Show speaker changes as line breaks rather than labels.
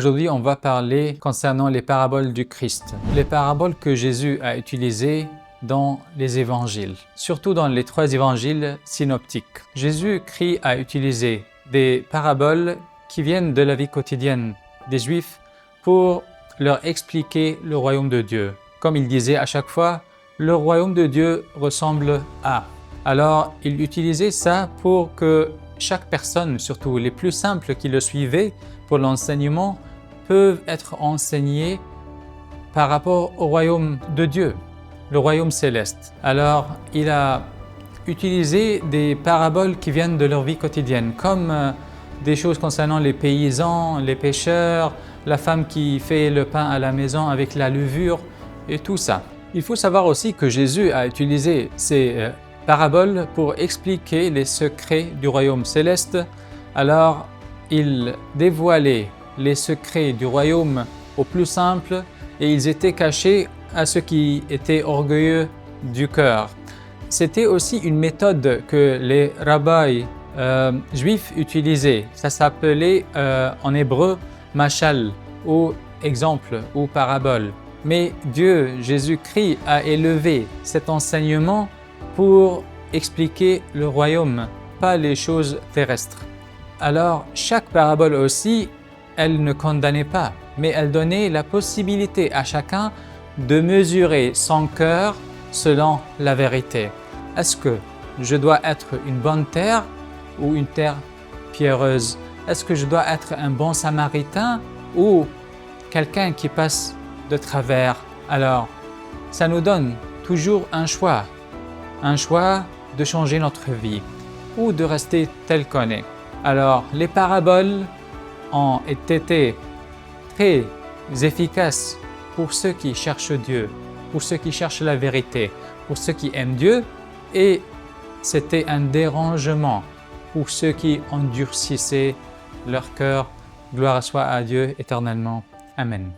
Aujourd'hui, on va parler concernant les paraboles du Christ. Les paraboles que Jésus a utilisées dans les évangiles, surtout dans les 3 évangiles synoptiques. Jésus-Christ a utilisé des paraboles qui viennent de la vie quotidienne des Juifs pour leur expliquer le royaume de Dieu. Comme il disait à chaque fois, le royaume de Dieu ressemble à. Alors, il utilisait ça pour que chaque personne, surtout les plus simples qui le suivaient pour l'enseignement, peuvent être enseignés par rapport au royaume de Dieu, le royaume céleste. Alors, il a utilisé des paraboles qui viennent de leur vie quotidienne, comme des choses concernant les paysans, les pêcheurs, la femme qui fait le pain à la maison avec la levure et tout ça. Il faut savoir aussi que Jésus a utilisé ces paraboles pour expliquer les secrets du royaume céleste. Alors, il dévoilait les secrets du royaume aux plus simples et ils étaient cachés à ceux qui étaient orgueilleux du cœur. C'était aussi une méthode que les rabbis juifs utilisaient. Ça s'appelait en hébreu mashal ou exemple ou parabole. Mais Dieu, Jésus-Christ, a élevé cet enseignement pour expliquer le royaume, pas les choses terrestres. Alors, chaque parabole aussi, elle ne condamnait pas, mais elle donnait la possibilité à chacun de mesurer son cœur selon la vérité. Est-ce que je dois être une bonne terre ou une terre pierreuse? Est-ce que je dois être un bon samaritain ou quelqu'un qui passe de travers? Alors, ça nous donne toujours un choix de changer notre vie ou de rester tel qu'on est. Alors, les paraboles ont été très efficaces pour ceux qui cherchent Dieu, pour ceux qui cherchent la vérité, pour ceux qui aiment Dieu, et c'était un dérangement pour ceux qui endurcissaient leur cœur. Gloire soit à Dieu éternellement. Amen.